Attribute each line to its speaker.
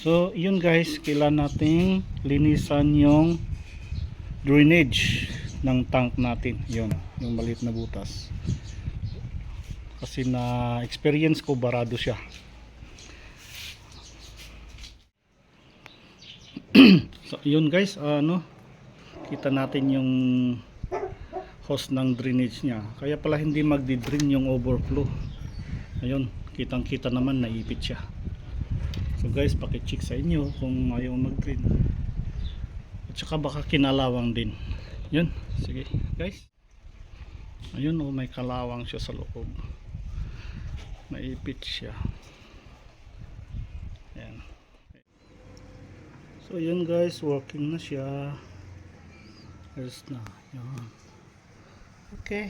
Speaker 1: So yun guys, kailan nating linisan yung drainage ng tank natin. Yun, yung maliit na butas. Kasi na experience ko, barado siya. So yun guys, kita natin yung hose ng drainage niya. Kaya pala hindi magdi-drain yung overflow. Ayun, kitang kita naman naipit siya. So guys, paki-check sa inyo kung ayaw mag-drain. At saka baka kinalawang din. Yun, sige guys. Ayun, may kalawang siya sa loob. Naipit siya. Ayan. So yun guys, working na siya. Ayos na. Yan. Okay.